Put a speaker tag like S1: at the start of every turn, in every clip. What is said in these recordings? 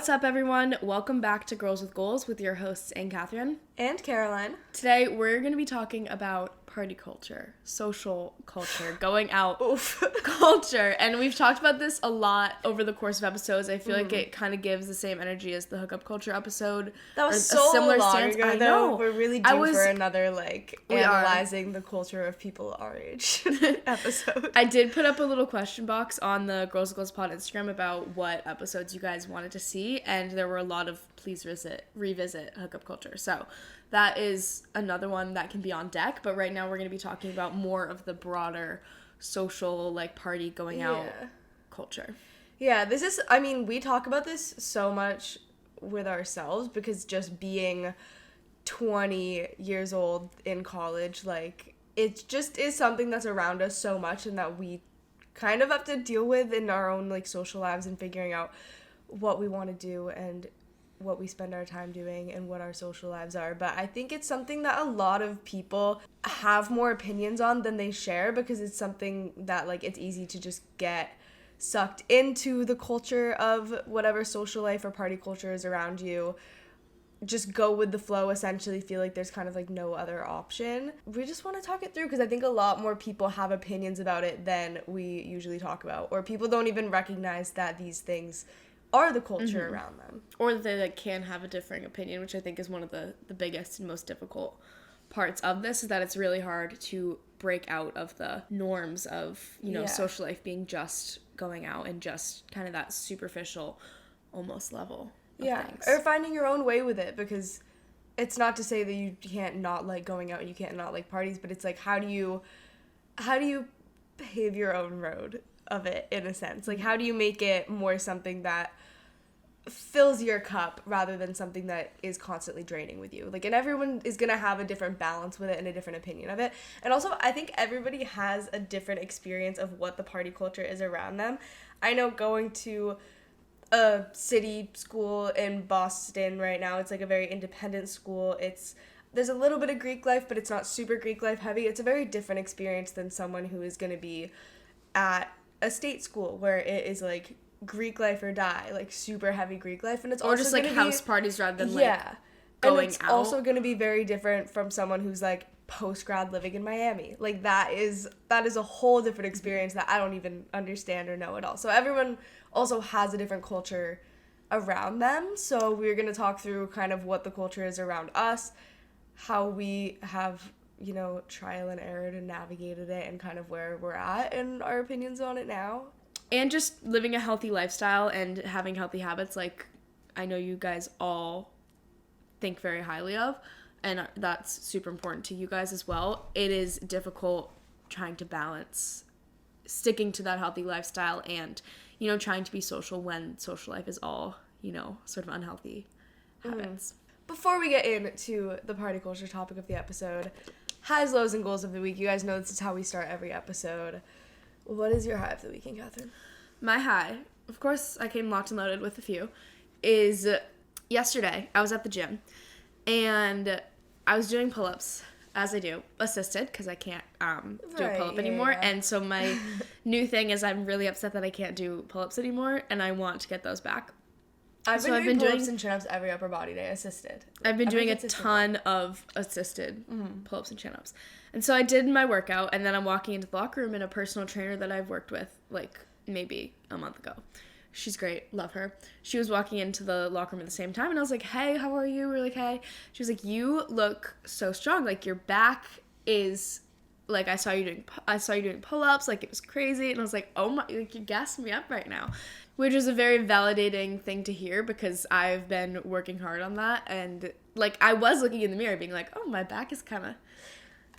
S1: What's up, everyone? Welcome back to Girls with Goals with your hosts, Anne Catherine.
S2: And Caroline.
S1: Today, we're going to be talking about party culture, social culture, going out culture. And we've talked about this a lot over the course of episodes. I feel like it kind of gives the same energy as the hookup culture episode.
S2: That was so
S1: similar
S2: long
S1: stance.
S2: ago,
S1: I
S2: though.
S1: know.
S2: We're really due for another, analyzing the culture of people our age episode.
S1: I did put up a little question box on the Girls with Goals Pod Instagram about what episodes you guys wanted to see, and there were a lot of please revisit hookup culture. So that is another one that can be on deck, but right now we're going to be talking about more of the broader social, party going out culture.
S2: Yeah, we talk about this so much with ourselves because just being 20 years old in college, it just is something that's around us so much and that we kind of have to deal with in our own, social lives and figuring out what we want to do and what we spend our time doing and what our social lives are. But I think it's something that a lot of people have more opinions on than they share because it's something that it's easy to just get sucked into the culture of whatever social life or party culture is around you. Just go with the flow, essentially feel like there's kind of no other option. We just want to talk it through because I think a lot more people have opinions about it than we usually talk about, or people don't even recognize that these things are the culture around them.
S1: Or that they can have a differing opinion, which I think is one of the biggest and most difficult parts of this, is that it's really hard to break out of the norms of, social life being just going out and just kind of that superficial almost level of things.
S2: Or finding your own way with it, because it's not to say that you can't not like going out and you can't not like parties, but it's how do you pave your own road of it, in a sense? How do you make it more something that fills your cup rather than something that is constantly draining with you? And everyone is going to have a different balance with it and a different opinion of it. And also, I think everybody has a different experience of what the party culture is around them. I know going to a city school in Boston right now, it's a very independent school. There's a little bit of Greek life, but it's not super Greek life heavy. It's a very different experience than someone who is going to be at a state school where it is Greek life or die, super heavy Greek life, and it's
S1: or
S2: also
S1: just house parties rather than going
S2: and it's
S1: out.
S2: Also going to be very different from someone who's post-grad living in Miami. That is a whole different experience that I don't even understand or know at all. So everyone also has a different culture around them. So we're going to talk through kind of what the culture is around us, how we have trial and error and navigated it, and kind of where we're at and our opinions on it now.
S1: And just living a healthy lifestyle and having healthy habits I know you guys all think very highly of, and that's super important to you guys as well. It is difficult trying to balance sticking to that healthy lifestyle and, trying to be social when social life is all, sort of unhealthy habits.
S2: Before we get into the party culture topic of the episode, highs, lows, and goals of the week. You guys know this is how we start every episode. What is your high of the weekend, Catherine?
S1: My high, of course, I came locked and loaded with a few, is yesterday I was at the gym and I was doing pull-ups, as I do, assisted, because I can't do a pull-up anymore. And so my new thing is I'm really upset that I can't do pull-ups anymore, and I want to get those back.
S2: I've been doing pull-ups and chin-ups every upper body day, assisted.
S1: I've been doing a ton of assisted pull-ups and chin-ups. And so I did my workout, and then I'm walking into the locker room, and a personal trainer that I've worked with, maybe a month ago. She's great. Love her. She was walking into the locker room at the same time, and I was like, hey, how are you? We're like, hey. She was like, you look so strong. Your back is, I saw you doing pull-ups. It was crazy. And I was like, oh my, you're gassing me up right now. Which is a very validating thing to hear because I've been working hard on that. And, I was looking in the mirror being like, oh, my back is kind of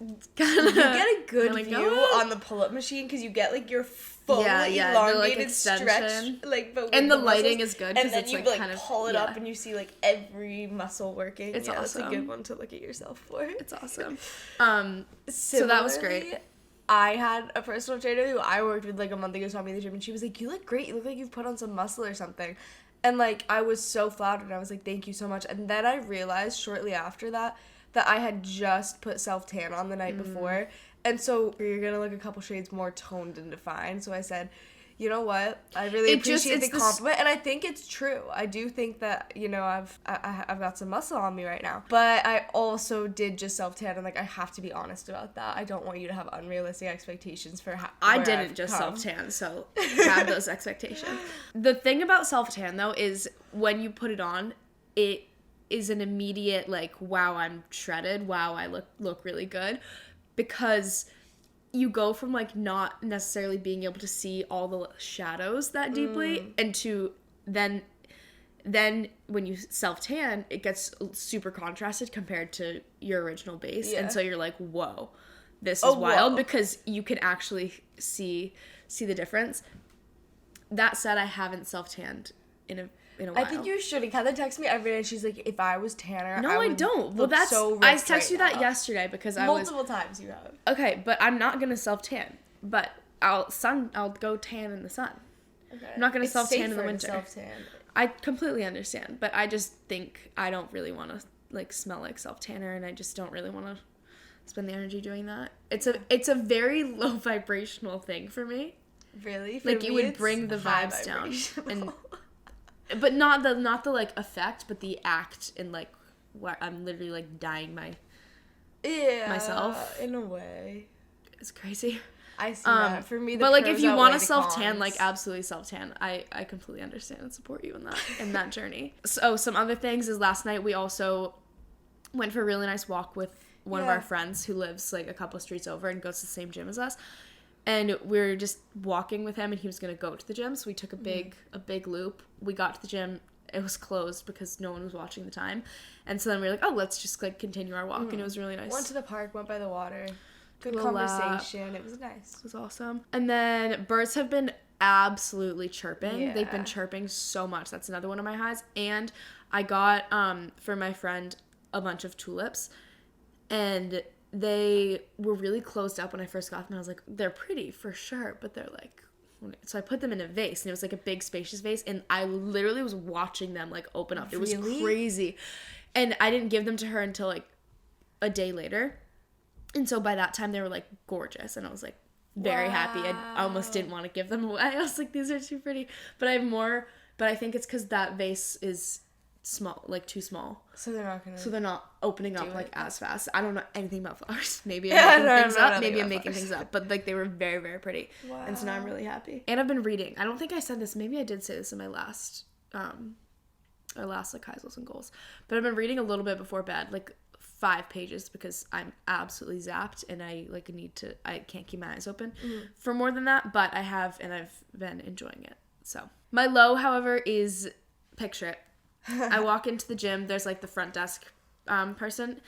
S2: you get a good view on the pull-up machine because you get your full elongated stretch, but
S1: and the lighting
S2: muscles,
S1: is good
S2: and then
S1: it's
S2: you
S1: kind of
S2: pull it up and you see every muscle working.
S1: It's awesome.
S2: That's a good one to look at yourself for.
S1: It's awesome. So that was great.
S2: I had a personal trainer who I worked with a month ago, saw me in the gym, and she was like, you look great. You look like you've put on some muscle or something. And I was so flattered. I was like, thank you so much. And then I realized shortly after that I had just put self-tan on the night before. And so you're going to look a couple shades more toned and defined. So I said, You know what? I really appreciate the compliment, and I think it's true. I do think that, you know, I've got some muscle on me right now. But I also did just self-tan, and, like, I have to be honest about that. I don't want you to have unrealistic expectations for how I didn't just
S1: self-tan, so have those expectations. The thing about self-tan, though, is when you put it on, it is an immediate, like, wow, I'm shredded. Wow, I look really good. Because you go from, like, not necessarily being able to see all the shadows that deeply and to then when you self-tan, it gets super contrasted compared to your original base. Yeah. And so you're like, whoa, this is wild because you can actually see the difference. That said, I haven't self-tanned in a while.
S2: I think you should. Heather texts me every day. She's like, if I was tanner,
S1: no, I don't. Well, that's so I texted you that yesterday because
S2: multiple times you have.
S1: Okay, but I'm not gonna self-tan. But I'll go tan in the sun. Okay. I'm not gonna self-tan in the winter. Self-tan. I completely understand, but I just think I don't really want to, like, smell like self-tanner, and I just don't really want to spend the energy doing that. It's a very low vibrational thing for me.
S2: Really? For
S1: like,
S2: me,
S1: it would bring the vibes down. But not the like effect, but the act, and like where I'm literally like dying myself
S2: in a way.
S1: It's crazy.
S2: I see that. For me,
S1: but like if you want to self-tan, like absolutely self-tan. I completely understand and support you in that journey. So some other things is last night we also went for a really nice walk with one of our friends who lives like a couple streets over and goes to the same gym as us. And we were just walking with him, and he was going to go to the gym, so we took a big loop. We got to the gym. It was closed because no one was watching the time. And so then we were like, oh, let's just, like, continue our walk, and it was really nice.
S2: Went to the park, went by the water. Good conversation. It was nice.
S1: It was awesome. And then birds have been absolutely chirping.
S2: Yeah.
S1: They've been chirping so much. That's another one of my highs. And I got, for my friend, a bunch of tulips, and they were really closed up when I first got them. I was like, they're pretty for sure, but they're like, so I put them in a vase, and it was like a big spacious vase, and I literally was watching them like open up. It was crazy. And I didn't give them to her until like a day later. And so by that time they were like gorgeous, and I was like very happy. I almost didn't want to give them away. I was like, these are too pretty. But I have more, but I think it's because that vase is small, like too small.
S2: So they're not
S1: opening up like as fast. I don't know anything about flowers. Maybe I'm making things up. Maybe I'm making things up. But like they were very, very pretty. Wow. And so now I'm really happy. And I've been reading. I don't think I said this. Maybe I did say this in my last like highs, lows, and goals. But I've been reading a little bit before bed, like 5 pages, because I'm absolutely zapped and I can't keep my eyes open for more than that. But I have, and I've been enjoying it. So my low, however, is picture it. I walk into the gym, there's like the front desk person,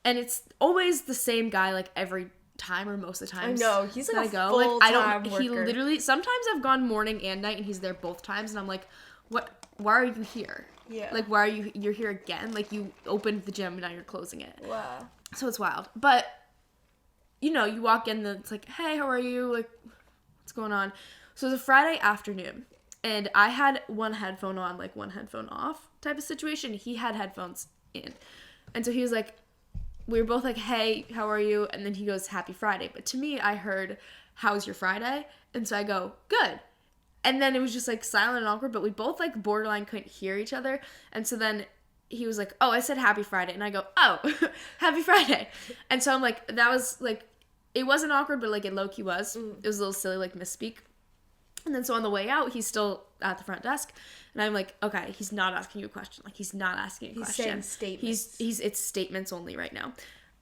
S1: and it's always the same guy like every time or most of the times.
S2: I know, he's like a full-time worker.
S1: He literally, sometimes I've gone morning and night and he's there both times, and I'm like, what, why are you here? Yeah. Like, why are you're here again? Like, you opened the gym and now you're closing it.
S2: Wow.
S1: So it's wild. But, you know, you walk in and it's like, hey, how are you? Like, what's going on? So it was a Friday afternoon. And I had one headphone on, like one headphone off type of situation. He had headphones in. And so he was like, we were both like, hey, how are you? And then he goes, happy Friday. But to me, I heard, how's your Friday? And so I go, good. And then it was just like silent and awkward, but we both like borderline couldn't hear each other. And so then he was like, oh, I said happy Friday. And I go, oh, happy Friday. And so I'm like, that was like, it wasn't awkward, but like it low-key was. It was a little silly, like misspeak. And then so on the way out, he's still at the front desk, and I'm like, okay, he's not asking you a question. Like, he's not asking a question.
S2: He's saying statements.
S1: It's statements only right now.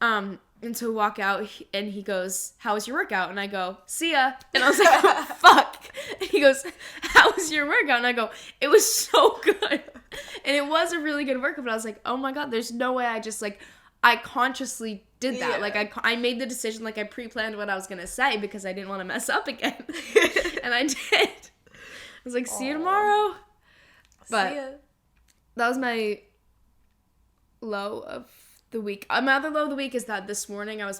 S1: And so we walk out, and he goes, how was your workout? And I go, see ya. And I was like, oh, fuck. And he goes, how was your workout? And I go, it was so good. And it was a really good workout, but I was like, oh my God, there's no way I consciously did that. Yeah. Like, I made the decision, like, I pre-planned what I was going to say because I didn't want to mess up again. And I did. I was like, see you tomorrow. But that was my low of the week. My other low of the week is that this morning I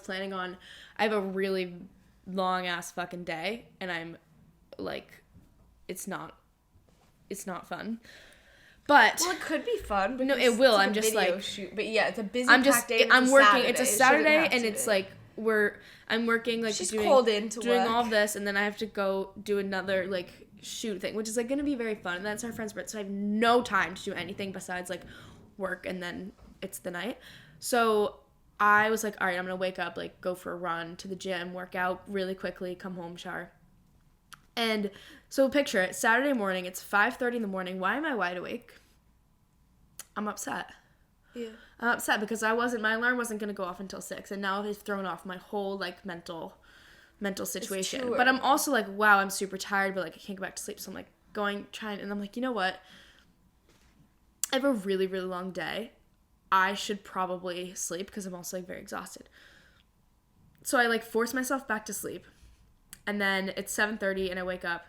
S1: have a really long-ass fucking day, and I'm, like, it's not fun. But
S2: well, it could be fun.
S1: No, it will. I'm just like
S2: shoot. But yeah, it's a busy.
S1: Day. I'm working. It's a Saturday, and it's like I'm working like
S2: she's called in to
S1: doing
S2: work.
S1: all of this, and then I have to go do another like shoot thing, which is like going to be very fun. And that's our friend's birthday, so I have no time to do anything besides like work, and then it's the night. So I was like, all right, I'm going to wake up, like go for a run to the gym, work out really quickly, come home, shower. And so picture it, Saturday morning, it's 5:30 in the morning. Why am I wide awake? I'm upset.
S2: Yeah.
S1: I'm upset because my alarm wasn't going to go off until 6, and now they've thrown off my whole like mental situation. But I'm also like, wow, I'm super tired, but like I can't go back to sleep. So I'm like and I'm like, you know what? I have a really, really long day. I should probably sleep because I'm also like very exhausted. So I like force myself back to sleep. And then it's 7:30 and I wake up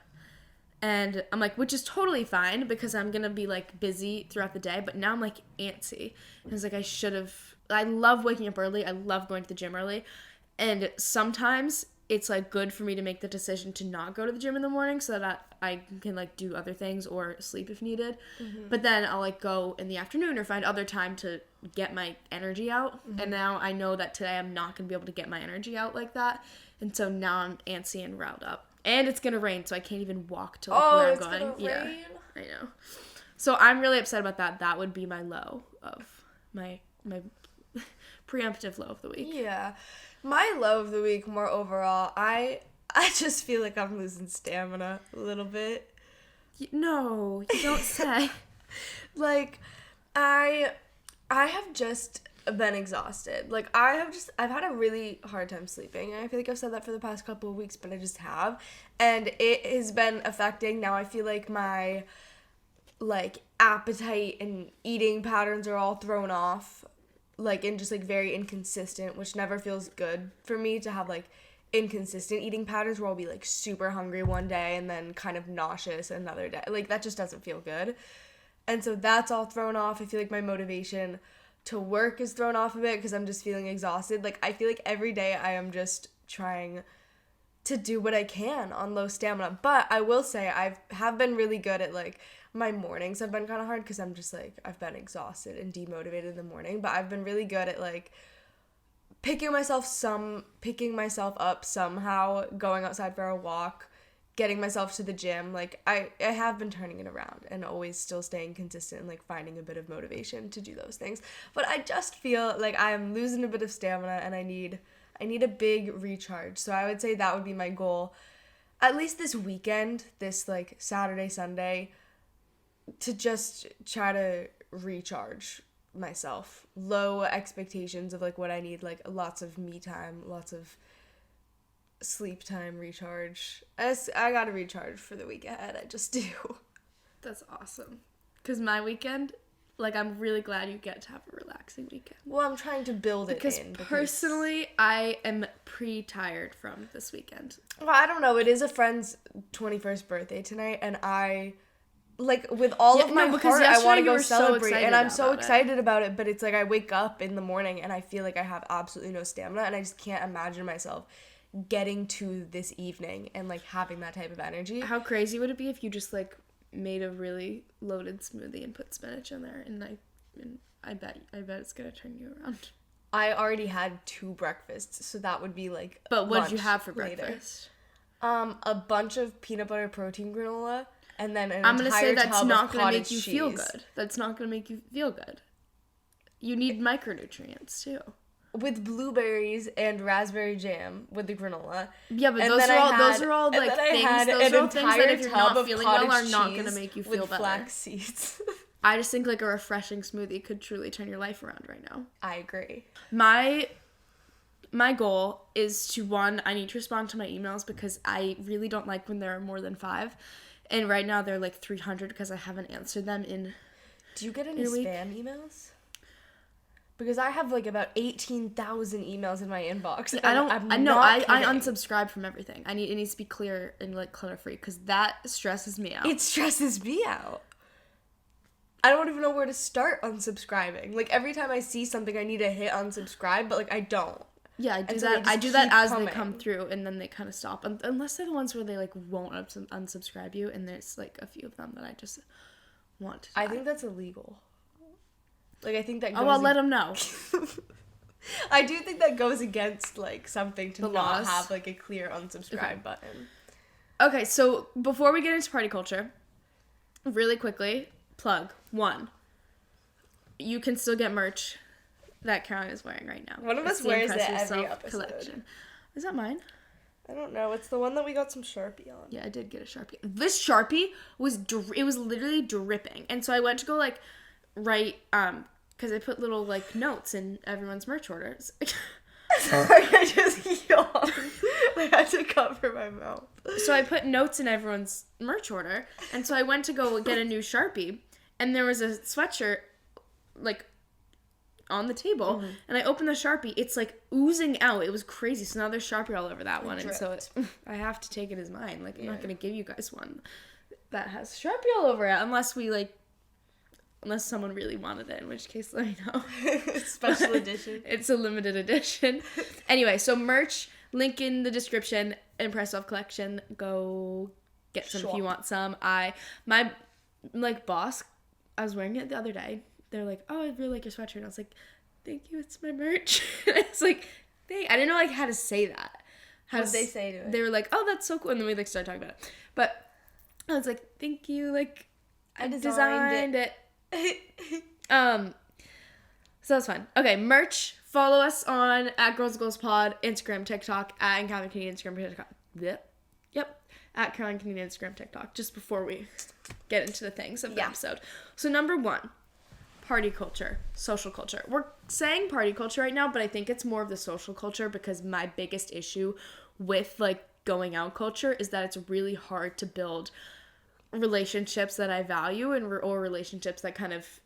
S1: and I'm like, which is totally fine because I'm going to be like busy throughout the day. But now I'm like antsy. And it's like I love waking up early. I love going to the gym early. And sometimes it's like good for me to make the decision to not go to the gym in the morning so that I can like do other things or sleep if needed. Mm-hmm. But then I'll like go in the afternoon or find other time to get my energy out. Mm-hmm. And now I know that today I'm not going to be able to get my energy out like that. And so now I'm antsy and riled up. And it's going to rain, so I can't even walk to like, where I'm going.
S2: Gonna
S1: yeah,
S2: rain.
S1: I know. So I'm really upset about that. That would be my low of my preemptive low of the week.
S2: Yeah. My low of the week, more overall, I just feel like I'm losing stamina a little bit.
S1: No, you don't say.
S2: Like, I have just been exhausted. Like, I've had a really hard time sleeping. And I feel like I've said that for the past couple of weeks, but I just have. And it has been affecting. Now I feel like my, like, appetite and eating patterns are all thrown off. Like, and just, like, very inconsistent, which never feels good for me to have, like, inconsistent eating patterns where I'll be, like, super hungry one day and then kind of nauseous another day. Like, that just doesn't feel good. And so that's all thrown off. I feel like my motivation to work is thrown off a bit because I'm just feeling exhausted. Like, I feel like every day I am just trying to do what I can on low stamina. But I will say I have been really good at, like, my mornings have been kind of hard because I'm just, like, I've been exhausted and demotivated in the morning. But I've been really good at, like, picking myself up somehow, going outside for a walk, getting myself to the gym. Like, I have been turning it around and always still staying consistent and, like, finding a bit of motivation to do those things. But I just feel like I am losing a bit of stamina and I need a big recharge. So I would say that would be my goal, at least this weekend, this, like, Saturday, Sunday, to just try to recharge myself. Low expectations of, like, what I need, like, lots of me time, lots of sleep time, recharge. I gotta recharge for the week ahead. I just do.
S1: That's awesome. Because my weekend, like, I'm really glad you get to have a relaxing weekend.
S2: Well, I'm trying to build it in.
S1: Because personally, I am pretty tired from this weekend.
S2: Well, I don't know. It is a friend's 21st birthday tonight, and I, like, with all of my heart, I want to go celebrate, and I'm so excited about it, but it's like I wake up in the morning, and I feel like I have absolutely no stamina, and I just can't imagine myself getting to this evening and, like, having that type of energy.
S1: How crazy would it be if you just, like, made a really loaded smoothie and put spinach in there, and I bet it's gonna turn you around.
S2: I already had 2 breakfasts, so that would be, like,
S1: but what did you have for breakfast?
S2: A bunch of peanut butter protein granola, and then
S1: I'm gonna say that's not gonna make you feel good. That's not gonna make you feel good. You need micronutrients too.
S2: With blueberries and raspberry jam with the granola.
S1: Yeah, but those are all like things. Those are all things that if you're not feeling well are not gonna make you feel better.
S2: Flax seeds.
S1: I just think like a refreshing smoothie could truly turn your life around right now.
S2: I agree.
S1: My goal is to, one, I need to respond to my emails because I really don't like when there are more than 5. And right now they're like 300 because I haven't answered them in.
S2: Do you get any spam emails? Because I have like about 18,000 emails in my inbox.
S1: I unsubscribe from everything. It needs to be clear and like clutter free because that stresses me out.
S2: It stresses me out. I don't even know where to start unsubscribing. Like every time I see something, I need to hit unsubscribe, but like I don't.
S1: Yeah, I do that. I do that as they come through, and then they kind of stop. Unless they're the ones where they like won't unsubscribe you, and there's like a few of them that I just want to.
S2: I think that's illegal. Like, I think that goes...
S1: Oh, I'll let them know.
S2: I do think that goes against, like, something to
S1: the
S2: not
S1: laws.
S2: have, like, a clear unsubscribe button.
S1: Okay, so before we get into party culture, really quickly, plug. 1. You can still get merch that Caroline is wearing right now.
S2: One of us wears it every episode.
S1: Collection. Is that mine?
S2: I don't know. It's the one that we got some Sharpie on.
S1: Yeah, I did get a Sharpie. This Sharpie was it was literally dripping. And so I went to go like write because I put little like notes in everyone's merch orders.
S2: Sorry, I just yawned. I had to cover my mouth.
S1: So I put notes in everyone's merch order, and so I went to go get a new Sharpie, and there was a sweatshirt like on the table, and I opened the Sharpie. It's like oozing out. It was crazy. So now there's Sharpie all over that one, and so I have to take it as mine. Like I'm not gonna give you guys one that has Sharpie all over it unless someone really wanted it, in which case let me know.
S2: Special edition.
S1: It's a limited edition. Anyway, so merch, link in the description. Impress Off collection. Go get some if you want some. My boss, I was wearing it the other day. They're like, oh, I really like your sweatshirt. And I was like, thank you, it's my merch. And I was like, I didn't know like how to say that.
S2: What did they say to it?
S1: They were like, oh, that's so cool. And then we like started talking about it. But I was like, thank you, like I designed it. So that's fun. Okay, merch. Follow us on @GirlsGoalsPod, Instagram, TikTok, @Caroline Canadian Instagram, TikTok. Yep. @Caroline Canadian Instagram, TikTok. Just before we get into the things of the episode. So number 1, party culture, social culture. We're saying party culture right now, but I think it's more of the social culture because my biggest issue with like going out culture is that it's really hard to build relationships that I value or relationships that kind of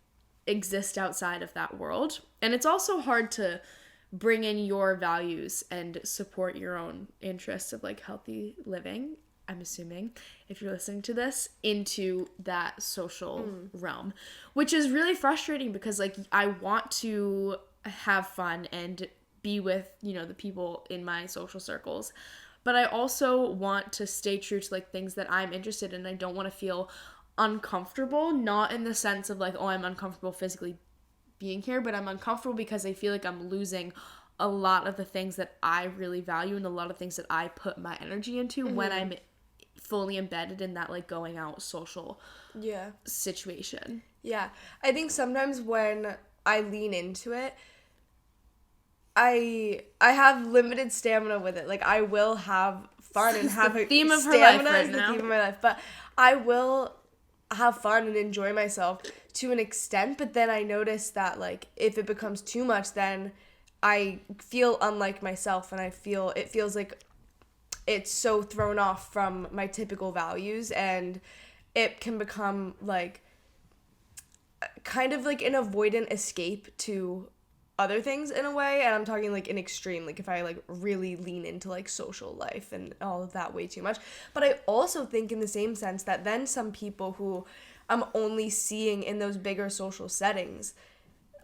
S1: exist outside of that world. And it's also hard to bring in your values and support your own interests of like healthy living, I'm assuming, if you're listening to this, into that social realm, which is really frustrating because like I want to have fun and be with, the people in my social circles, but I also want to stay true to like things that I'm interested in. I don't want to feel uncomfortable, not in the sense of like, oh, I'm uncomfortable physically being here, but I'm uncomfortable because I feel like I'm losing a lot of the things that I really value and a lot of things that I put my energy into when I'm fully embedded in that like going out social situation.
S2: Yeah. I think sometimes when I lean into it, I have limited stamina with it. Like I will have fun and have
S1: the theme of her life right now.
S2: Theme of my life, but I will have fun and enjoy myself to an extent, but then I notice that like if it becomes too much, then I feel unlike myself and it feels like it's so thrown off from my typical values, and it can become like kind of like an avoidant escape to other things in a way. And I'm talking like an extreme, like if I like really lean into like social life and all of that way too much. But I also think in the same sense that then some people who I'm only seeing in those bigger social settings,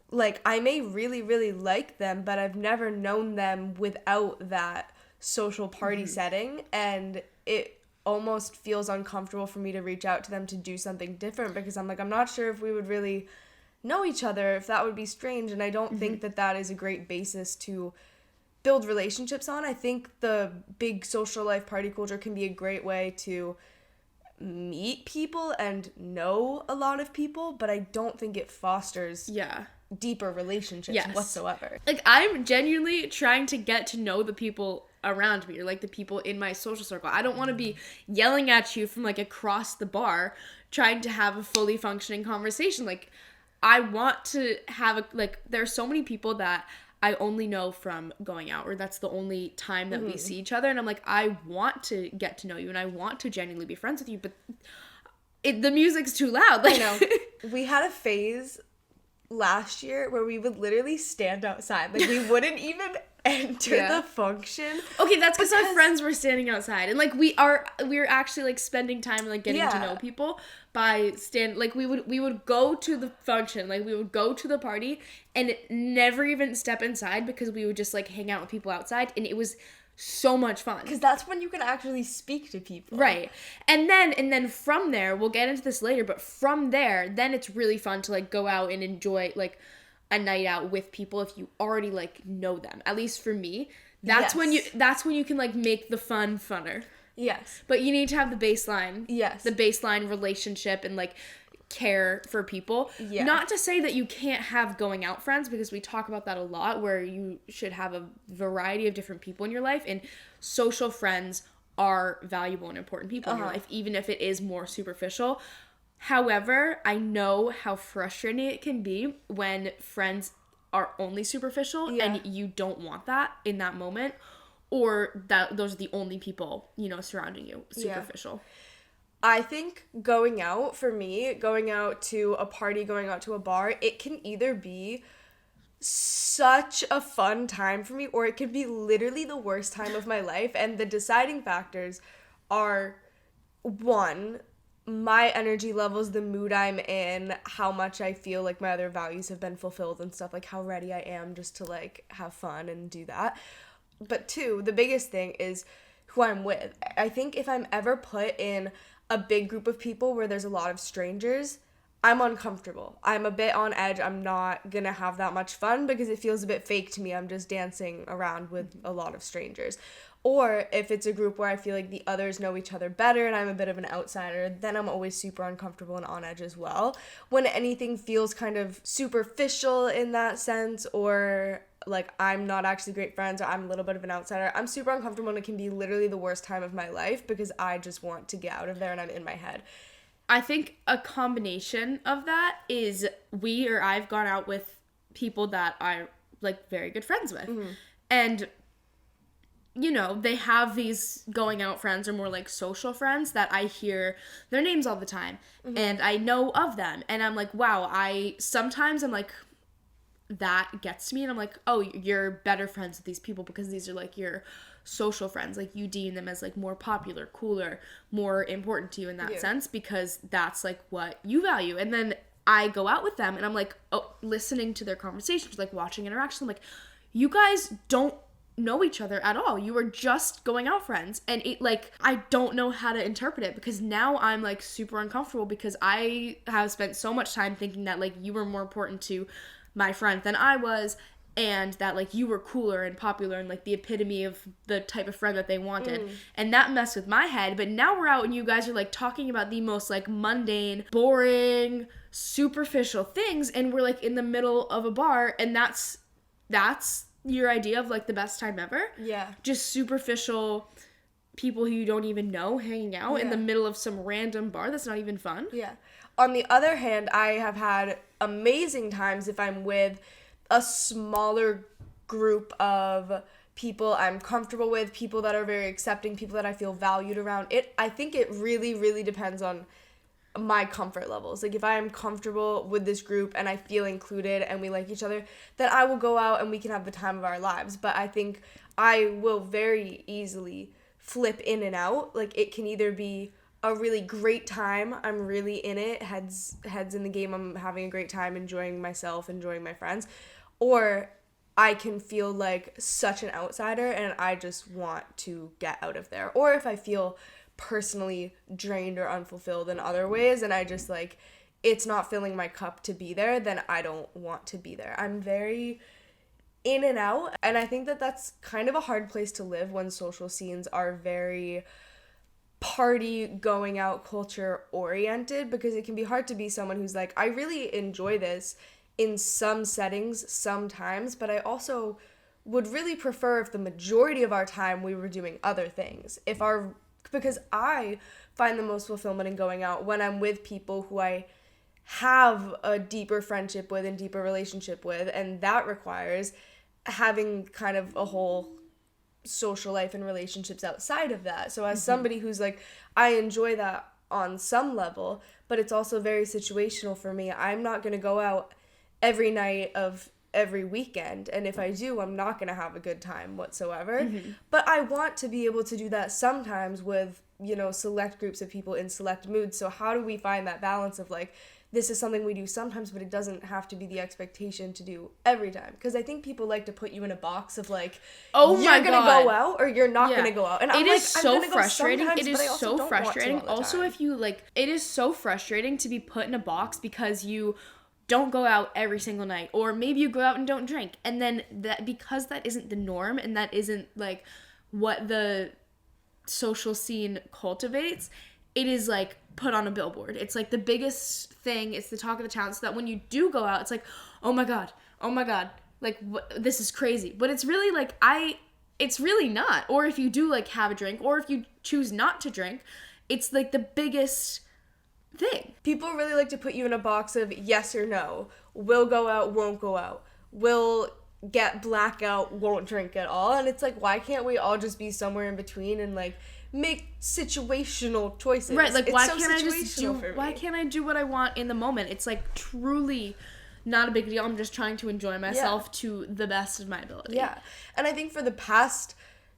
S2: like I may really, really like them, but I've never known them without that social party setting, and it almost feels uncomfortable for me to reach out to them to do something different because I'm like, I'm not sure if we would really know each other, if that would be strange. And I don't think that is a great basis to build relationships on. I think the big social life party culture can be a great way to meet people and know a lot of people, but I don't think it fosters deeper relationships whatsoever.
S1: Like I'm genuinely trying to get to know the people around me, or like the people in my social circle. I don't want to be yelling at you from like across the bar trying to have a fully functioning conversation. Like I want to have there are so many people that I only know from going out, or that's the only time that we see each other, and I'm like, I want to get to know you and I want to genuinely be friends with you, but the music's too loud. Like,
S2: I know. We had a phase last year where we would literally stand outside. Like we wouldn't even enter the function.
S1: Okay, that's because our friends were standing outside, and like we were actually like spending time and like getting to know people by we would go to the function, like we would go to the party and never even step inside because we would just like hang out with people outside, and it was so much fun
S2: because that's when you can actually speak to people,
S1: right? And then from there, we'll get into this later, but from there then it's really fun to like go out and enjoy like a night out with people if you already like know them. At least for me, that's when you can like make the fun funner.
S2: Yes.
S1: But you need to have the baseline.
S2: Yes.
S1: The baseline relationship and, like, care for people.
S2: Yeah.
S1: Not to say that you can't have going out friends, because we talk about that a lot, where you should have a variety of different people in your life, and social friends are valuable and important people in your life, even if it is more superficial. However, I know how frustrating it can be when friends are only superficial and you don't want that in that moment, or that those are the only people, you know, surrounding you, superficial.
S2: I think going out, for me, going out to a party, going out to a bar, it can either be such a fun time for me, or it can be literally the worst time of my life. And the deciding factors are, one, my energy levels, the mood I'm in, how much I feel like my other values have been fulfilled and stuff, like how ready I am just to, like, have fun and do that. But two, the biggest thing is who I'm with. I think if I'm ever put in a big group of people where there's a lot of strangers, I'm uncomfortable. I'm a bit on edge. I'm not gonna have that much fun because it feels a bit fake to me. I'm just dancing around with a lot of strangers. Or if it's a group where I feel like the others know each other better and I'm a bit of an outsider, then I'm always super uncomfortable and on edge as well. When anything feels kind of superficial in that sense, or like I'm not actually great friends, or I'm a little bit of an outsider, I'm super uncomfortable, and it can be literally the worst time of my life because I just want to get out of there and I'm in my head.
S1: I think a combination of that is I've gone out with people that I'm, like, very good friends with. Mm-hmm. And, you know, they have these going out friends, or more like social friends, that I hear their names all the time. Mm-hmm. And I know of them. And I'm like, wow, sometimes I'm like, that gets to me, and I'm like, oh, you're better friends with these people because these are, like, your social friends. Like, you deem them as, like, more popular, cooler, more important to you in that sense, because that's, like, what you value. And then I go out with them and I'm like, oh, listening to their conversations, like, watching interactions, I'm like, you guys don't know each other at all. You are just going out friends. And it, like, I don't know how to interpret it, because now I'm, like, super uncomfortable because I have spent so much time thinking that, like, you were more important to my friend than I was, and that, like, you were cooler and popular and, like, the epitome of the type of friend that they wanted. And that messed with my head. But now we're out and you guys are, like, talking about the most, like, mundane, boring, superficial things, and we're, like, in the middle of a bar, and that's your idea of, like, the best time ever?
S2: Yeah. Just
S1: superficial people who you don't even know hanging out in the middle of some random bar that's not even fun?
S2: Yeah. On the other hand, I have had amazing times if I'm with a smaller group of people I'm comfortable with, people that are very accepting, people that I feel valued around. I think it really, really depends on my comfort levels. Like, if I am comfortable with this group and I feel included and we like each other, then I will go out and we can have the time of our lives. But I think I will very easily flip in and out. Like, it can either be a really great time, I'm really in it, heads in the game, I'm having a great time, enjoying myself, enjoying my friends, or I can feel like such an outsider and I just want to get out of there. Or if I feel personally drained or unfulfilled in other ways and I just, like, it's not filling my cup to be there, then I don't want to be there. I'm very in and out, and I think that that's kind of a hard place to live when social scenes are very party going out culture oriented, because it can be hard to be someone who's like, I really enjoy this in some settings sometimes, but I also would really prefer if the majority of our time we were doing other things. Because I find the most fulfillment in going out when I'm with people who I have a deeper friendship with and deeper relationship with, and that requires having kind of a whole social life and relationships outside of that. So as somebody who's like, I enjoy that on some level, but it's also very situational for me. I'm not going to go out every night of every weekend, and if I do, I'm not going to have a good time whatsoever. But I want to be able to do that sometimes with, you know, select groups of people in select moods. So how do we find that balance of, like, this is something we do sometimes, but it doesn't have to be the expectation to do every time? Because I think people like to put you in a box of, like,
S1: oh my
S2: you're going to go out or you're not going to go out. And I'm
S1: it is
S2: like,
S1: so
S2: I'm
S1: frustrating.
S2: Go
S1: it is so frustrating. Also,
S2: time.
S1: If you, like, it is so frustrating to be put in a box because you don't go out every single night, or maybe you go out and don't drink, and then that, because that isn't the norm and that isn't, like, what the social scene cultivates, it is like put on a billboard. It's like the biggest thing. It's the talk of the town. So that when you do go out, it's like, oh my god, like this is crazy. But it's really like it's really not. Or if you do like have a drink, or if you choose not to drink, it's like the biggest thing.
S2: People really like to put you in a box of yes or no. Will go out, won't go out. Will get blackout, won't drink at all. And it's like, why can't we all just be somewhere in between and like make situational choices?
S1: Right, like why
S2: why
S1: can't I do what I want in the moment? It's like truly not a big deal. I'm just trying to enjoy myself to the best of my ability.
S2: Yeah. And I think for the past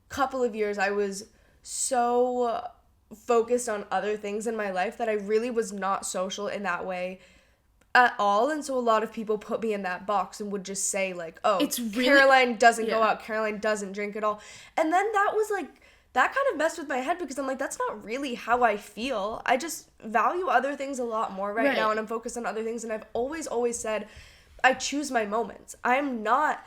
S2: couple of years I was so focused on other things in my life that I really was not social in that way at all. And so a lot of people put me in that box and would just say like, oh, it's really, Caroline doesn't go out, Caroline doesn't drink at all. And then that was like, that kind of messed with my head because I'm like, that's not really how I feel. I just value other things a lot more right now, and I'm focused on other things. And I've always said I choose my moments. I'm not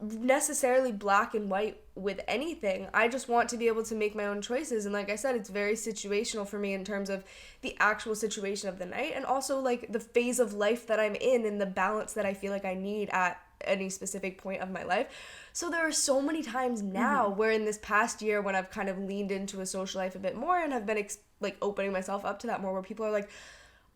S2: necessarily black and white with anything. I just want to be able to make my own choices. And like I said, it's very situational for me in terms of the actual situation of the night, and also like the phase of life that I'm in and the balance that I feel like I need at any specific point of my life. So there are so many times now where in this past year when I've kind of leaned into a social life a bit more and have been like opening myself up to that more, where people are like,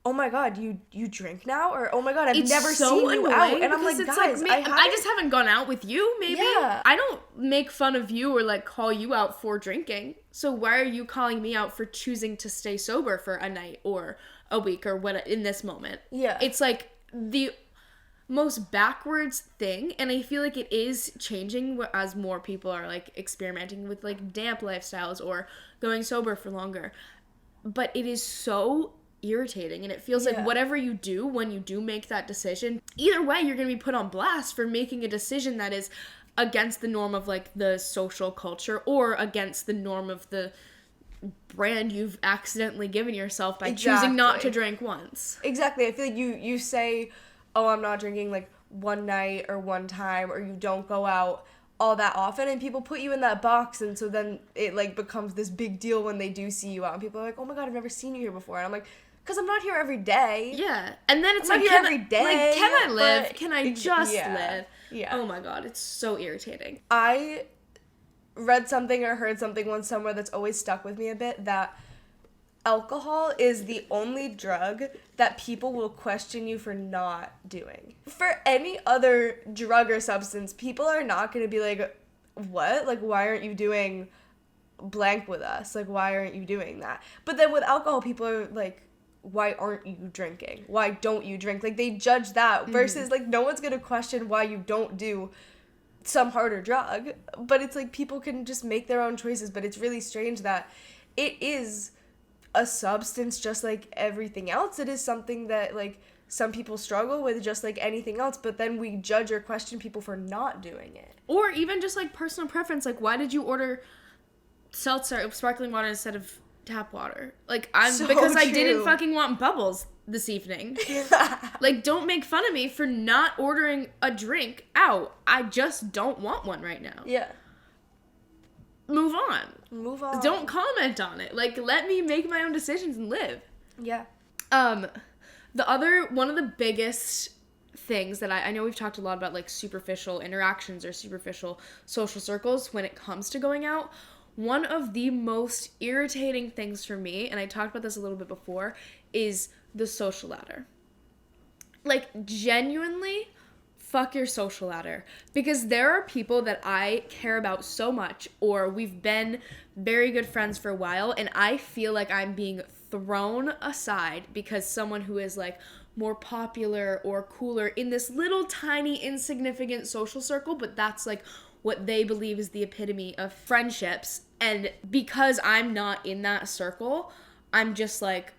S2: oh my god, you drink now? Or oh my god, I've never seen you out. And I'm like, guys,
S1: like, I just haven't gone out with you, maybe. Yeah. I don't make fun of you or like call you out for drinking. So why are you calling me out for choosing to stay sober for a night or a week or what in this moment? Yeah. It's like the most backwards thing, and I feel like it is changing as more people are like experimenting with like damp lifestyles or going sober for longer. But it is so irritating, and it feels like whatever you do when you do make that decision, either way you're going to be put on blast for making a decision that is against the norm of like the social culture or against the norm of the brand you've accidentally given yourself by choosing not to drink once.
S2: Exactly. I feel like you say, oh, I'm not drinking like one night or one time, or you don't go out all that often, and people put you in that box, and so then it like becomes this big deal when they do see you out, and people are like, oh my god, I've never seen you here before. And I'm like, because I'm not here every day.
S1: Yeah. And then it's
S2: I'm
S1: like,
S2: not here every day.
S1: Like, can I live? Can I just live?
S2: Yeah.
S1: Oh my god, it's so irritating.
S2: I read something or heard something once somewhere that's always stuck with me a bit, that alcohol is the only drug that people will question you for not doing. For any other drug or substance, people are not going to be like, what? Like, why aren't you doing blank with us? Like, why aren't you doing that? But then with alcohol, people are like, why aren't you drinking? Why don't you drink? Like, they judge that versus like no one's going to question why you don't do some harder drug. But it's like people can just make their own choices. But it's really strange that it is a substance just like everything else. It is something that like some people struggle with just like anything else, but then we judge or question people for not doing it.
S1: Or even just like personal preference, like why did you order seltzer, sparkling water instead of tap water? Like because I didn't fucking want bubbles this evening. Like, don't make fun of me for not ordering a drink out. I just don't want one right now.
S2: Yeah.
S1: Move on. Don't
S2: Don't
S1: comment on it. Like, let me make my own decisions and live.
S2: Yeah.
S1: One of the biggest things that I know we've talked a lot about, like, superficial interactions or superficial social circles when it comes to going out. One of the most irritating things for me, and I talked about this a little bit before, is the social ladder. Like, genuinely, fuck your social ladder, because there are people that I care about so much, or we've been very good friends for a while, and I feel like I'm being thrown aside because someone who is like more popular or cooler in this little tiny insignificant social circle, but that's like what they believe is the epitome of friendships, and because I'm not in that circle, I'm just like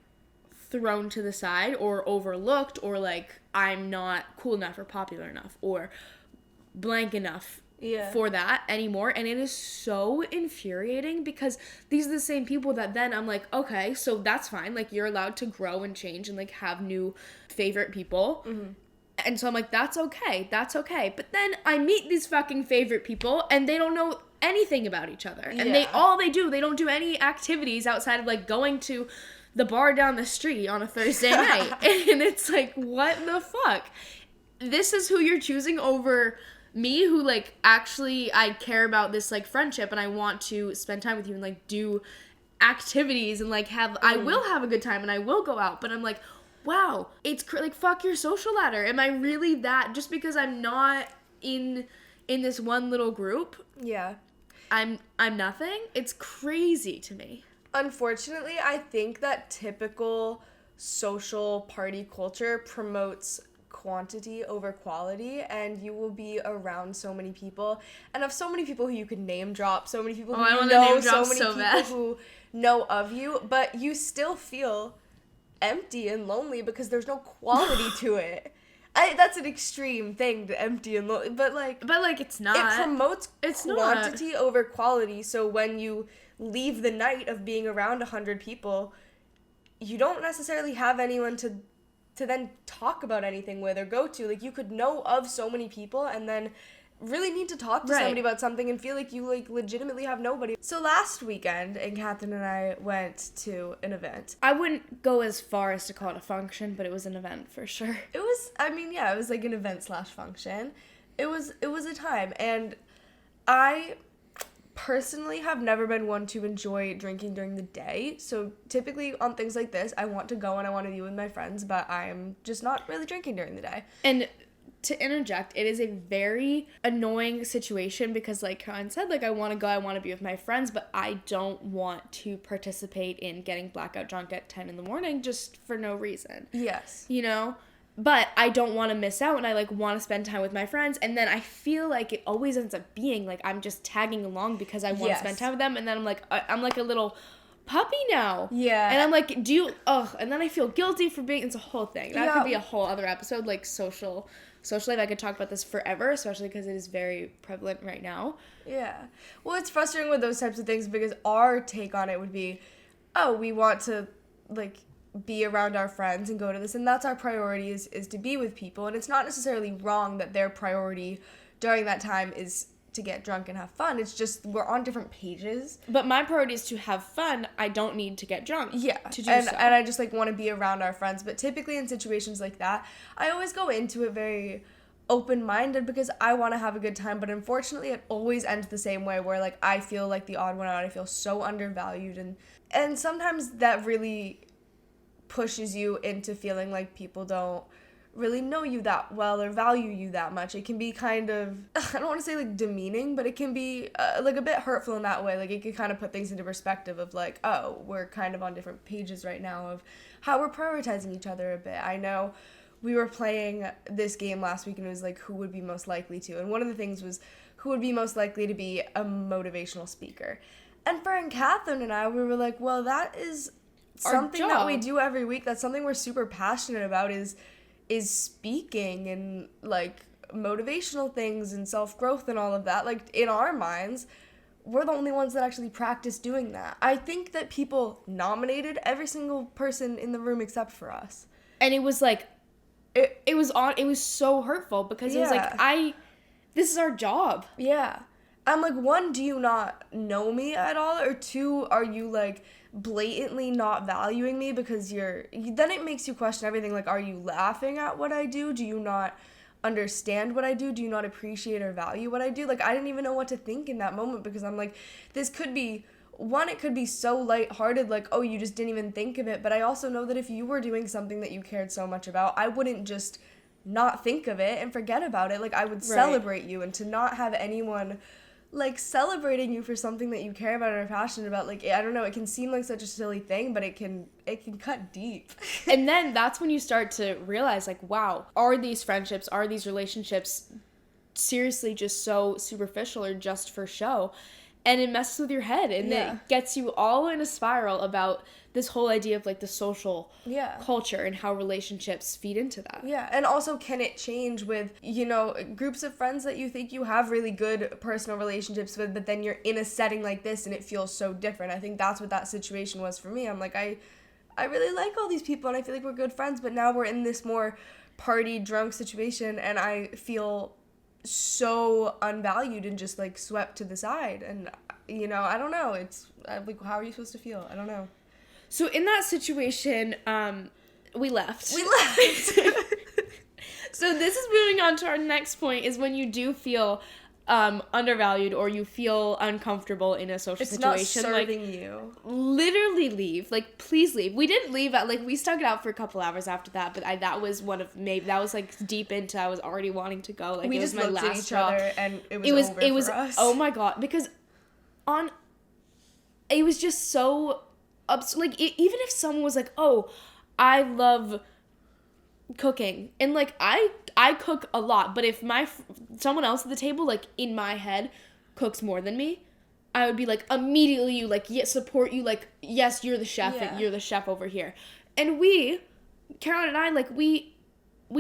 S1: thrown to the side or overlooked, or like I'm not cool enough or popular enough or blank enough for that anymore. And it is so infuriating because these are the same people that then I'm like, okay, so that's fine. Like, you're allowed to grow and change and like have new favorite people. Mm-hmm. And so I'm like, that's okay. But then I meet these fucking favorite people and they don't know anything about each other. And they don't do any activities outside of like going to the bar down the street on a Thursday night. And it's like, what the fuck? This is who you're choosing over me, who like actually I care about this like friendship and I want to spend time with you and like do activities and like I will have a good time and I will go out. But I'm like, wow, it's like, fuck your social ladder. Am I really that, just because I'm not in this one little group?
S2: Yeah.
S1: I'm nothing? It's crazy to me.
S2: Unfortunately, I think that typical social party culture promotes quantity over quality, and you will be around so many people, and of so many people who you can name drop, so many people who you know, so many people who know of you, but you still feel empty and lonely because there's no quality to it. That's an extreme thing, to empty and lonely, but like
S1: it's not.
S2: It promotes quantity over quality, so when you leave the night of being around 100 people, you don't necessarily have anyone to then talk about anything with or go to. Like, you could know of so many people and then really need to talk to somebody about something and feel like you like legitimately have nobody. So last weekend, and Catherine and I went to an event.
S1: I wouldn't go as far as to call it a function, but it was an event for sure.
S2: It was, it was like an event/function. It was a time, and I personally have never been one to enjoy drinking during the day. So typically on things like this, I want to go and I want to be with my friends, but I'm just not really drinking during the day.
S1: And to interject, it is a very annoying situation because, like Karen said, like, I want to go, I want to be with my friends, but I don't want to participate in getting blackout drunk at 10 in the morning just for no reason.
S2: Yes.
S1: You know? But I don't want to miss out, and I, like, want to spend time with my friends, and then I feel like it always ends up being, like, I'm just tagging along because I want to spend time with them, and then I'm like a little puppy now.
S2: Yeah.
S1: And I'm like, and then I feel guilty for being, it's a whole thing. That could be a whole other episode, like, social life. I could talk about this forever, especially because it is very prevalent right now.
S2: Yeah. Well, it's frustrating with those types of things because our take on it would be, we want to, like, be around our friends and go to this, and that's our priority is to be with people, and it's not necessarily wrong that their priority during that time is to get drunk and have fun. It's just we're on different pages.
S1: But my priority is to have fun. I don't need to get drunk.
S2: Yeah,
S1: to do
S2: and
S1: so.
S2: And I just like want to be around our friends. But typically in situations like that, I always go into it very open-minded because I want to have a good time. But unfortunately, it always ends the same way, where like I feel like the odd one out. I feel so undervalued, and sometimes that really pushes you into feeling like people don't really know you that well or value you that much. It can be kind of, I don't want to say like demeaning, but it can be like a bit hurtful in that way. Like it can kind of put things into perspective of like, oh, we're kind of on different pages right now of how we're prioritizing each other a bit. I know we were playing this game last week and it was like who would be most likely to, and one of the things was who would be most likely to be a motivational speaker. And for Catherine and I, we were like, well, that is something that we do every week. That's something we're super passionate about is speaking and like motivational things and self-growth and all of that. Like in our minds, we're the only ones that actually practice doing that. I think that people nominated every single person in the room except for us.
S1: And it was like it was so hurtful because it was like this is our job.
S2: Yeah. I'm like, one, do you not know me at all? Or two, are you like blatantly not valuing me because then it makes you question everything. Like, are you laughing at what I do? Do you not understand what I do? Do you not appreciate or value what I do? Like, I didn't even know what to think in that moment because I'm like, this could be, one, it could be so lighthearted, like, oh, you just didn't even think of it. But I also know that if you were doing something that you cared so much about, I wouldn't just not think of it and forget about it. Like, I would celebrate you, and to not have anyone like celebrating you for something that you care about and are passionate about, like, I don't know, it can seem like such a silly thing, but it can cut deep.
S1: And then that's when you start to realize, like, wow, are these friendships, are these relationships seriously just so superficial or just for show? And it messes with your head, and it gets you all in a spiral about this whole idea of like the social culture and how relationships feed into that.
S2: Yeah, and also can it change with, you know, groups of friends that you think you have really good personal relationships with, but then you're in a setting like this and it feels so different. I think that's what that situation was for me. I'm like, I really like all these people and I feel like we're good friends, but now we're in this more party drunk situation and I feel so unvalued and just like swept to the side. And I don't know, it's like, how are you supposed to feel? I don't know.
S1: So in that situation, we left. So this is moving on to our next point, is when you do feel undervalued or you feel uncomfortable in a social situation.
S2: It's not serving you.
S1: Literally leave. Like, please leave. We didn't leave at, like, we stuck it out for a couple hours after that, but that was like deep into, I was already wanting to go. Like,
S2: we
S1: it was
S2: just
S1: my
S2: looked
S1: last
S2: at each
S1: straw.
S2: other and it was over for us.
S1: Oh my God. Because it was just so, even if someone was like, oh, I love cooking, and like I cook a lot, but if someone else at the table, like, in my head cooks more than me, I would be like, immediately, you like, yes, support you, like, yes, you're the chef,
S2: Yeah.
S1: you're the chef over here. And Caroline and I, like, we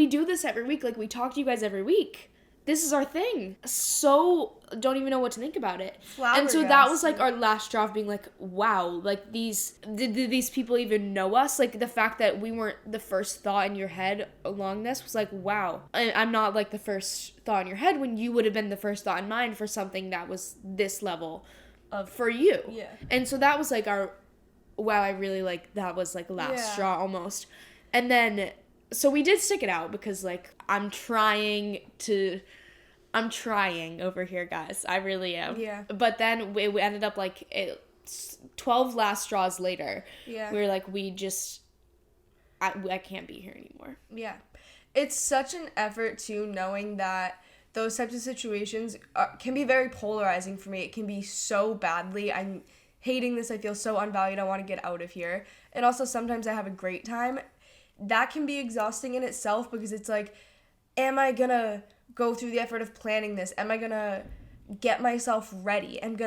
S1: do this every week, like, we talk to you guys every week. This is our thing. So don't even know what to think about it. And so that was like our last straw of being like, wow, like, did these people even know us? Like, the fact that we weren't the first thought in your head along this was like, wow. I'm not like the first thought in your head when you would have been the first thought in mind for something that was this level of for you.
S2: Yeah.
S1: And so that was like wow, I really like, that was like last straw almost. And then, so we did stick it out because, like, I'm trying over here, guys. I really am.
S2: Yeah.
S1: But then we ended up, like, 12 last straws later.
S2: Yeah.
S1: We were like, I can't be here anymore.
S2: Yeah. It's such an effort, too, knowing that those types of situations can be very polarizing for me. It can be so badly, I'm hating this, I feel so unvalued, I want to get out of here. And also, sometimes I have a great time. That can be exhausting in itself because it's like, am I gonna go through the effort of planning this? Am I gonna get myself ready? Am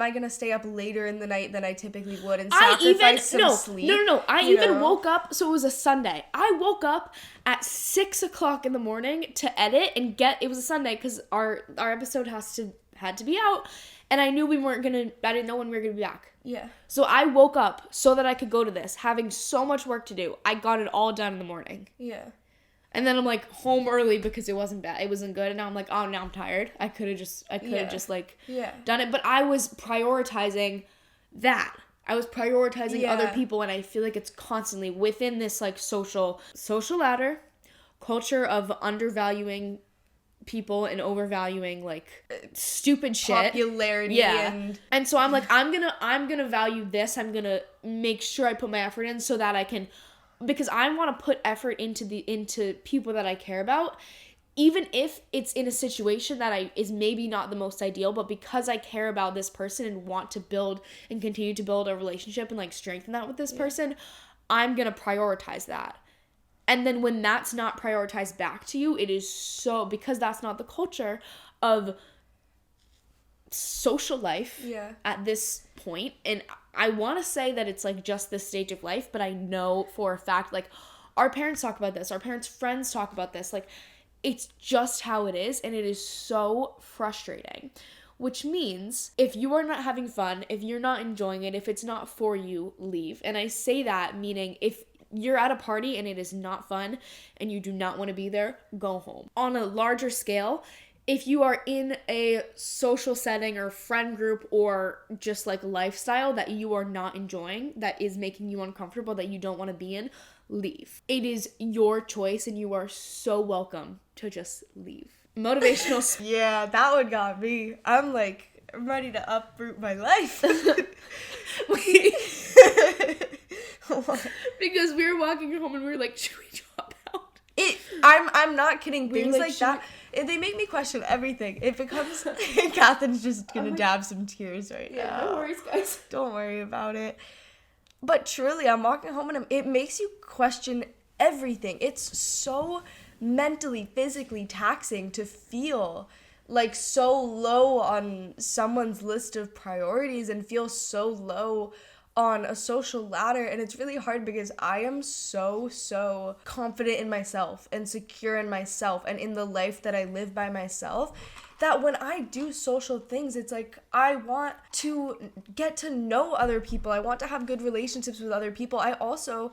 S2: I gonna stay up later in the night than I typically would and sacrifice some sleep?
S1: No. I woke up, so it was a Sunday. I woke up at 6 o'clock in the morning to edit and it was a Sunday because our episode had to be out, and I knew I didn't know when we were gonna be back.
S2: Yeah.
S1: So I woke up so that I could go to this, having so much work to do. I got it all done in the morning.
S2: Yeah.
S1: And then I'm like home early because it wasn't bad. It wasn't good. And now I'm like, oh, now I'm tired. I could have just like done it. But I was prioritizing that. I was prioritizing other people. And I feel like it's constantly within this like social ladder culture of undervaluing people and overvaluing like stupid shit,
S2: popularity.
S1: And so I'm like, I'm gonna value this. I'm gonna make sure I put my effort in so that I can, because I want to put effort into people that I care about, even if it's in a situation that is maybe not the most ideal, but because I care about this person and want to build and continue to build a relationship and like strengthen that with this person, I'm gonna prioritize that. And then when that's not prioritized back to you, it is so, because that's not the culture of social life at this point. And I want to say that it's like just this stage of life, but I know for a fact, like, our parents talk about this, our parents' friends talk about this, like, it's just how it is, and it is so frustrating. Which means if you are not having fun, if you're not enjoying it, if it's not for you, leave. And I say that meaning if you're at a party and it is not fun and you do not want to be there, go home. On a larger scale, if you are in a social setting or friend group or just like lifestyle that you are not enjoying, that is making you uncomfortable, that you don't want to be in, leave. It is your choice and you are so welcome to just leave. Motivational.
S2: Yeah, that one got me. I'm ready to uproot my life.
S1: Because we were walking home and we were like, should we drop out?
S2: I'm not kidding. Things
S1: like,
S2: like that, they make me question everything. It becomes, Catherine's just gonna dab some tears right now.
S1: Yeah, no worries, guys.
S2: Don't worry about it. But truly, I'm walking home and it makes you question everything. It's so mentally, physically taxing to feel like so low on someone's list of priorities and feel so low on a social ladder. And it's really hard because I am so confident in myself and secure in myself and in the life that I live by myself, that when I do social things, it's like I want to get to know other people. I want to have good relationships with other people. I also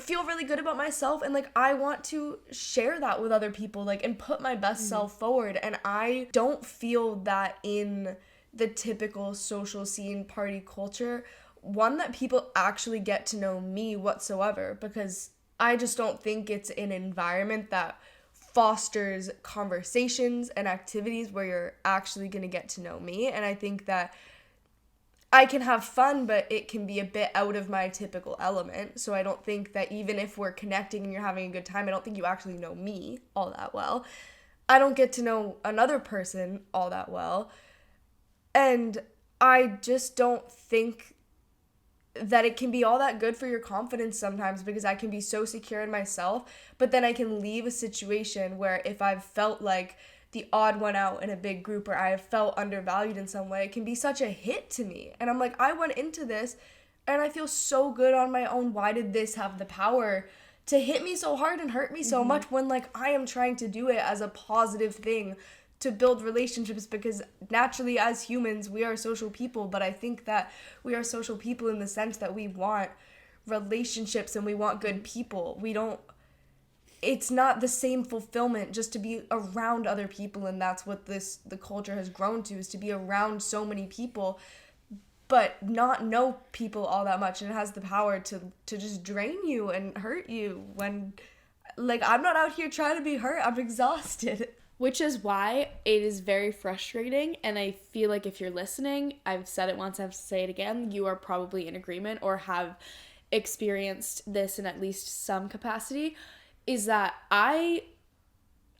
S2: feel really good about myself, and like I want to share that with other people, like, and put my best self forward. And I don't feel that in the typical social scene party culture, one, that people actually get to know me whatsoever, because I just don't think it's an environment that fosters conversations and activities where you're actually going to get to know me. And I think that I can have fun, but it can be a bit out of my typical element. So I don't think that even if we're connecting and you're having a good time, I don't think you actually know me all that well. I don't get to know another person all that well. And I just don't think that it can be all that good for your confidence sometimes, because I can be so secure in myself, but then I can leave a situation where if I've felt like the odd one out in a big group, or I have felt undervalued in some way, it can be such a hit to me. And I'm like, I went into this and I feel so good on my own. Why did this have the power to hit me so hard and hurt me so much, when like I am trying to do it as a positive thing to build relationships? Because naturally as humans, we are social people, but I think that we are social people in the sense that we want relationships and we want good people. It's not the same fulfillment just to be around other people, and that's what the culture has grown to, is to be around so many people but not know people all that much, and it has the power to just drain you and hurt you when, like, I'm not out here trying to be hurt. I'm exhausted.
S1: Which is why it is very frustrating, and I feel like if you're listening, I've said it once, I have to say it again, you are probably in agreement or have experienced this in at least some capacity, is that I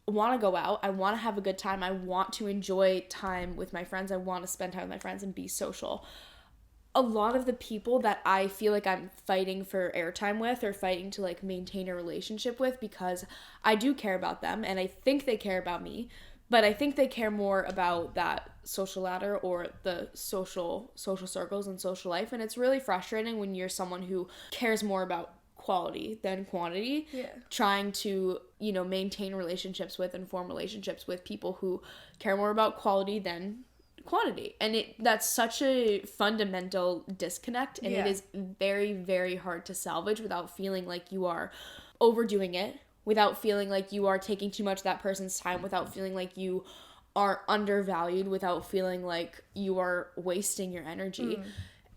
S1: want to go out, I want to have a good time, I want to enjoy time with my friends, I want to spend time with my friends and be social. A lot of the people that I feel like I'm fighting for airtime with, or fighting to like maintain a relationship with, because I do care about them and I think they care about me, but I think they care more about that social ladder or the social circles and social life. And it's really frustrating when you're someone who cares more about quality than quantity, trying to, maintain relationships with and form relationships with people who care more about quality than quantity. And that's such a fundamental disconnect, and it is very, very hard to salvage without feeling like you are overdoing it, without feeling like you are taking too much of that person's time, without feeling like you are undervalued, without feeling like you are wasting your energy.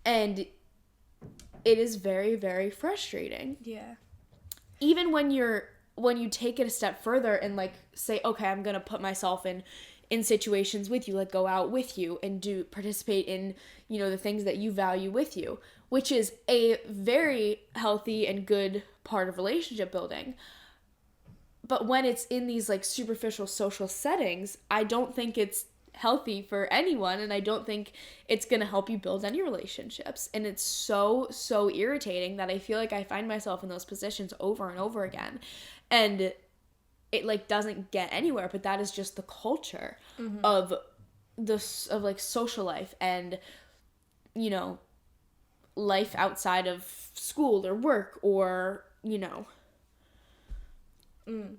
S1: And it is very, very frustrating. Yeah. Even when you take it a step further and like say, okay, I'm gonna put myself in situations with you, like go out with you and participate in, the things that you value with you, which is a very healthy and good part of relationship building. But when it's in these like superficial social settings, I don't think it's healthy for anyone, and I don't think it's gonna help you build any relationships. And it's so irritating that I feel like I find myself in those positions over and over again, and it like doesn't get anywhere. But that is just the culture of like social life and life outside of school or work or
S2: And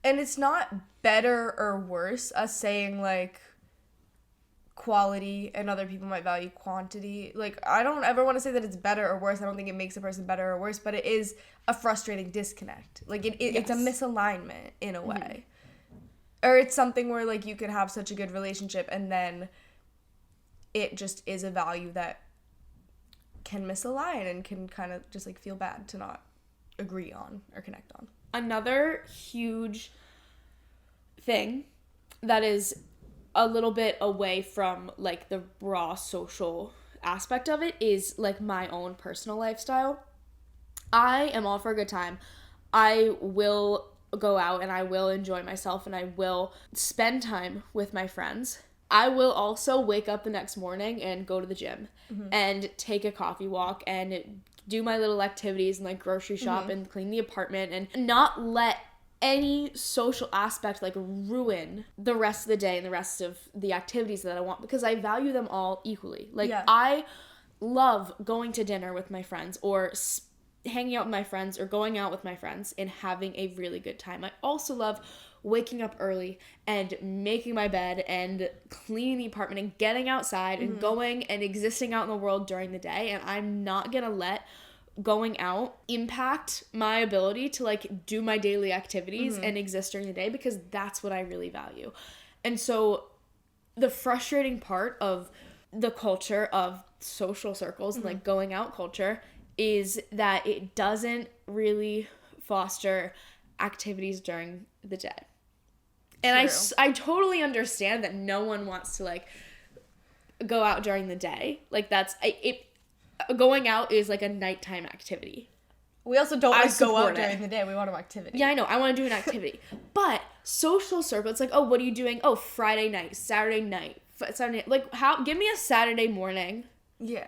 S2: it's not better or worse us saying like quality and other people might value quantity. Like, I don't ever want to say that it's better or worse. I don't think it makes a person better or worse, but it is a frustrating disconnect. Like it's a misalignment in a way. Or it's something where like you could have such a good relationship and then it just is a value that can misalign and can kind of just like feel bad to not agree on or connect on.
S1: Another huge thing that is a little bit away from like the raw social aspect of it is like my own personal lifestyle. I am all for a good time. I will go out and I will enjoy myself and I will spend time with my friends. I will also wake up the next morning and go to the gym and take a coffee walk and do my little activities and like grocery shop and clean the apartment and not let any social aspect like ruin the rest of the day and the rest of the activities that I want, because I value them all equally. Like I love going to dinner with my friends or hanging out with my friends or going out with my friends and having a really good time. I also love waking up early and making my bed and cleaning the apartment and getting outside and going and existing out in the world during the day. And I'm not gonna let going out impact my ability to like do my daily activities and exist during the day, because that's what I really value. And so the frustrating part of the culture of social circles and like going out culture is that it doesn't really foster activities during the day. And I totally understand that no one wants to like go out during the day. Like going out is like a nighttime activity.
S2: We also don't like go out during the day. We want an activity.
S1: Yeah, I know. I want to do an activity. But social circle, it's like, oh, what are you doing? Oh, Friday night, Saturday night, Saturday. Like, give me a Saturday morning.
S2: Yeah.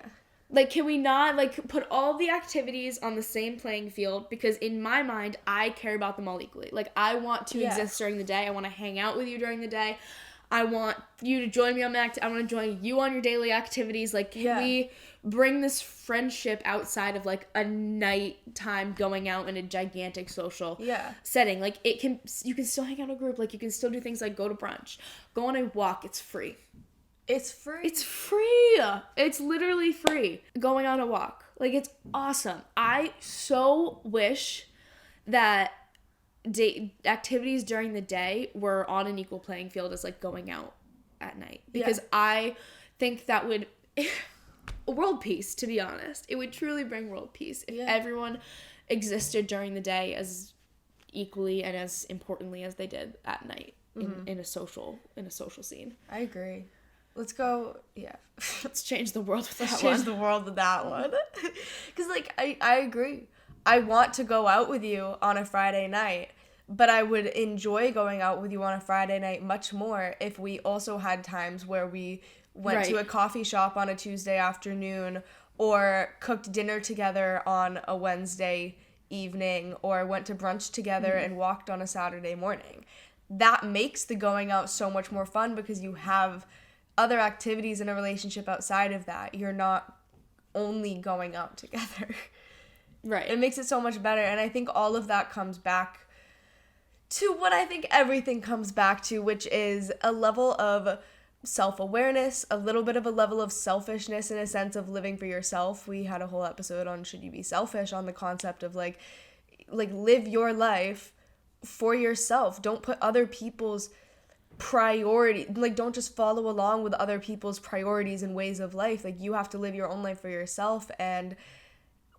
S1: Like, can we not, like, put all the activities on the same playing field? Because in my mind, I care about them all equally. Like, I want to exist during the day. I want to hang out with you during the day. I want you to join me on I want to join you on your daily activities. Like, can we bring this friendship outside of, like, a nighttime going out in a gigantic social setting? Like, you can still hang out in a group. Like, you can still do things like go to brunch, go on a walk. It's free.
S2: It's free.
S1: It's free. It's literally free. Going on a walk. Like, it's awesome. I so wish that activities during the day were on an equal playing field as, like, going out at night. Because I think that would... world peace, to be honest. It would truly bring world peace if everyone existed during the day as equally and as importantly as they did at night in a social scene.
S2: I agree. Let's go,
S1: Let's change the world with that one.
S2: Let's change the world with that one. Because, like, I agree. I want to go out with you on a Friday night, but I would enjoy going out with you on a Friday night much more if we also had times where we went to a coffee shop on a Tuesday afternoon, or cooked dinner together on a Wednesday evening, or went to brunch together and walked on a Saturday morning. That makes the going out so much more fun because you have other activities in a relationship outside of that. You're not only going out together.
S1: Right.
S2: It makes it so much better. And I think all of that comes back to what I think everything comes back to, which is a level of self-awareness, a little bit of a level of selfishness in a sense of living for yourself. We had a whole episode on should you be selfish, on the concept of like live your life for yourself. Don't put other people's priority, like, don't just follow along with other people's priorities and ways of life. Like, you have to live your own life for yourself. And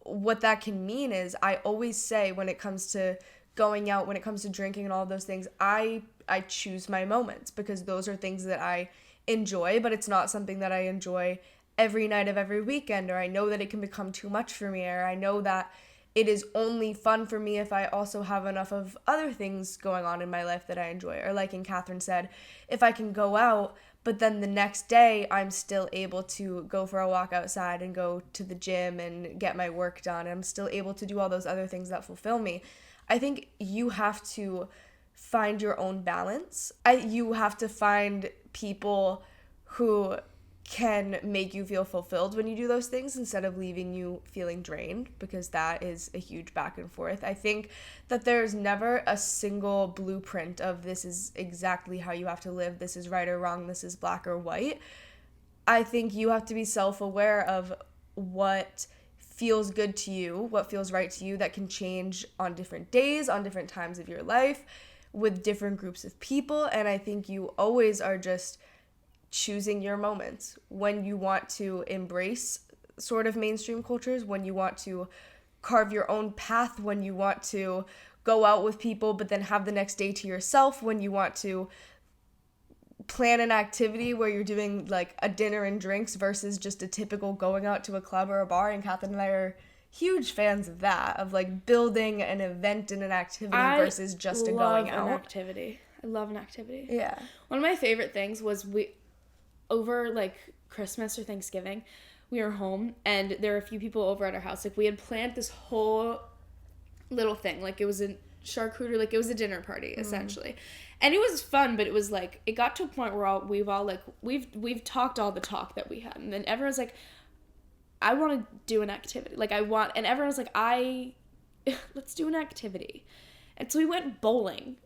S2: what that can mean is, I always say, when it comes to going out, when it comes to drinking and all of those things, I choose my moments, because those are things that I enjoy, but it's not something that I enjoy every night of every weekend, or I know that it can become too much for me, or I know that it is only fun for me if I also have enough of other things going on in my life that I enjoy. Or like Catherine said, if I can go out, but then the next day I'm still able to go for a walk outside and go to the gym and get my work done. I'm still able to do all those other things that fulfill me. I think you have to find your own balance. You have to find people who can make you feel fulfilled when you do those things instead of leaving you feeling drained, because that is a huge back and forth. I think that there's never a single blueprint of this is exactly how you have to live, this is right or wrong, this is black or white. I think you have to be self-aware of what feels good to you, what feels right to you, that can change on different days, on different times of your life, with different groups of people. And I think you always are just choosing your moments, when you want to embrace sort of mainstream cultures, when you want to carve your own path, when you want to go out with people but then have the next day to yourself, when you want to plan an activity where you're doing like a dinner and drinks versus just a typical going out to a club or a bar. And Catherine and I are huge fans of that, of like building an event and an activity versus just a going out.
S1: I love an activity.
S2: Yeah.
S1: One of my favorite things was over like Christmas or Thanksgiving, we were home and there were a few people over at our house. Like, we had planned this whole little thing. Like, it was a charcuterie, like it was a dinner party essentially. And it was fun, but it was like, it got to a point where we've talked all the talk that we had. And then everyone's like, I want to do an activity. And everyone was like, let's do an activity. And so we went bowling.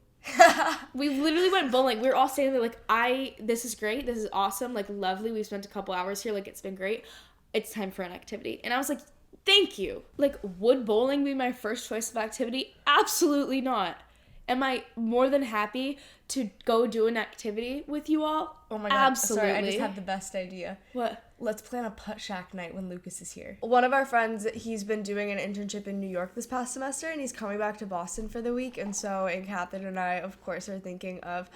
S1: We literally went bowling. We were all standing there like, this is great. This is awesome. Like, lovely. We've spent a couple hours here. Like, it's been great. It's time for an activity. And I was like, Thank you. Like, would bowling be my first choice of activity? Absolutely not. Am I more than happy to go do an activity with you all?
S2: Oh my god.
S1: Absolutely.
S2: Sorry, I just had the best idea.
S1: What?
S2: Let's plan a putt shack night when Lucas is here. One of our friends, he's been doing an internship in New York this past semester, and he's coming back to Boston for the week. And so, Catherine and I, of course, are thinking of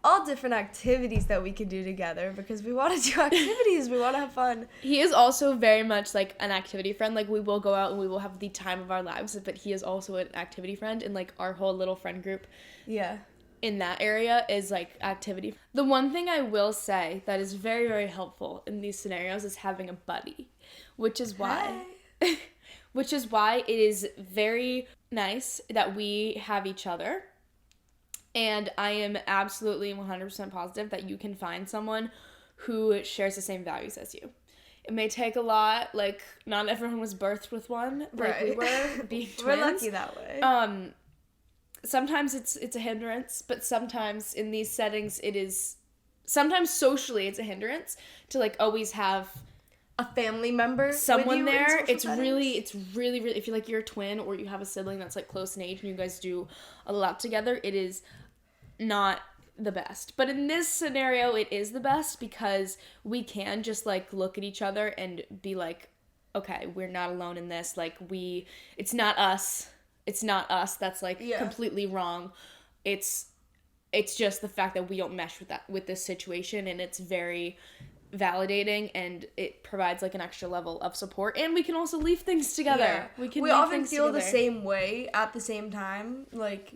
S2: all different activities that we could do together because we want to do activities. We want to have fun.
S1: He is also very much like an activity friend. Like, we will go out and we will have the time of our lives, but he is also an activity friend, and like our whole little friend group in that area is like activity. The one thing I will say that is very, very helpful in these scenarios is having a buddy, which is why it is very nice that we have each other. And I am absolutely 100% positive that you can find someone who shares the same values as you. It may take a lot, like, not everyone was birthed with one, like we were, being twins.
S2: We're lucky that way.
S1: Sometimes it's a hindrance, but sometimes in these settings sometimes socially it's a hindrance to, like, always have
S2: a family member,
S1: someone
S2: with you
S1: there.
S2: it's
S1: really if you're like you're a twin or you have a sibling that's like close in age and you guys do a lot together, it is not the best. But in this scenario, it is the best because we can just like look at each other and be like, okay, we're not alone in this. Like it's not us that's like completely wrong. It's just the fact that we don't mesh with this situation, and it's very validating, and it provides like an extra level of support, and we can also leave things together. We
S2: often feel the same way at the same time. Like,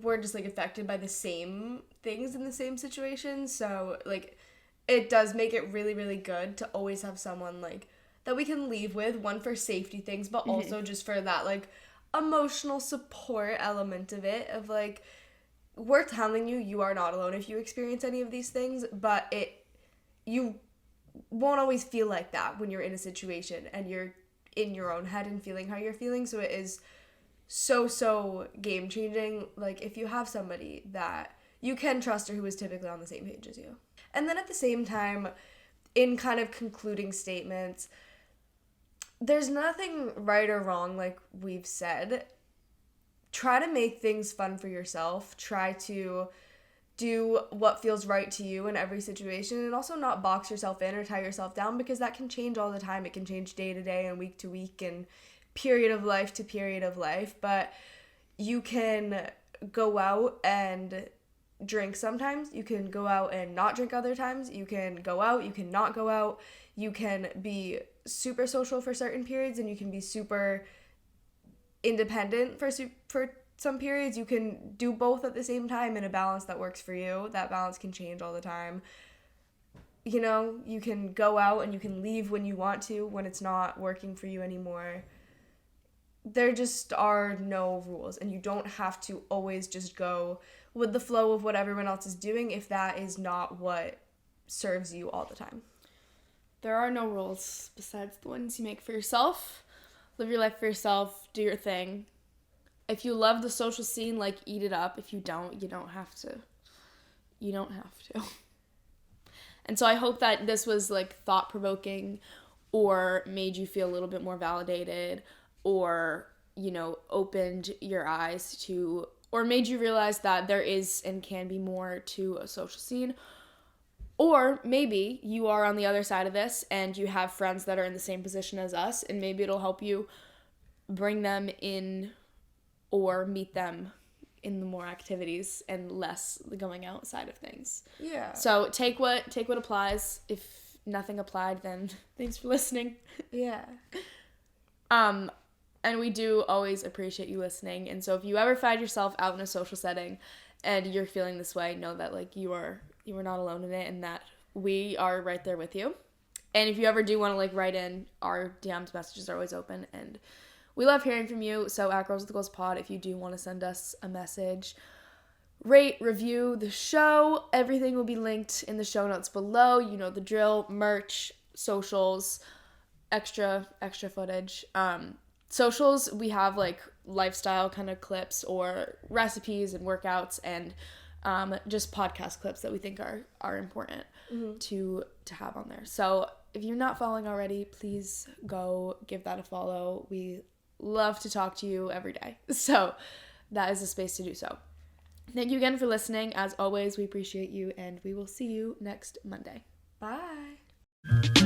S2: we're just like affected by the same things in the same situation, so like it does make it really, really good to always have someone like that we can leave with, one for safety things, but also just for that like emotional support element of it, of like, we're telling you are not alone if you experience any of these things, but you won't always feel like that when you're in a situation and you're in your own head and feeling how you're feeling. So it is so game changing, like, if you have somebody that you can trust or who is typically on the same page as you. And then at the same time, in kind of concluding statements, there's nothing right or wrong, like we've said. Try to make things fun for yourself. Try to do what feels right to you in every situation, and also not box yourself in or tie yourself down, because that can change all the time. It can change day to day and week to week and period of life to period of life. But you can go out and drink sometimes. You can go out and not drink other times. You can go out, you can not go out. You can be super social for certain periods, and you can be super independent for some periods. You can do both at the same time in a balance that works for you. That balance can change all the time. You know, you can go out and you can leave when you want to, when it's not working for you anymore. There just are no rules, and you don't have to always just go with the flow of what everyone else is doing if that is not what serves you all the time.
S1: There are no rules besides the ones you make for yourself. Live your life for yourself. Do your thing. If you love the social scene, like, eat it up. If you don't, you don't have to. You don't have to. And so I hope that this was, like, thought-provoking, or made you feel a little bit more validated, or, you know, opened your eyes to, or made you realize that there is and can be more to a social scene. Or maybe you are on the other side of this and you have friends that are in the same position as us, and maybe it'll help you bring them in or meet them in the more activities and less the going outside of things.
S2: Yeah.
S1: So take what applies. If nothing applied, then thanks for listening.
S2: Yeah.
S1: And we do always appreciate you listening. And so if you ever find yourself out in a social setting and you're feeling this way, know that, like, you are not alone in it, and that we are right there with you. And if you ever do want to, like, write in, our DMs messages are always open, and we love hearing from you. So at Girls with Goals Pod, if you do want to send us a message, rate, review the show. Everything will be linked in the show notes below. You know the drill: merch, socials, extra footage. Socials, we have, like, lifestyle kind of clips or recipes and workouts, and just podcast clips that we think are important to have on there. So if you're not following already, please go give that a follow. We love to talk to you every day. So that is a space to do so. Thank you again for listening. As always, we appreciate you, and we will see you next Monday.
S2: Bye.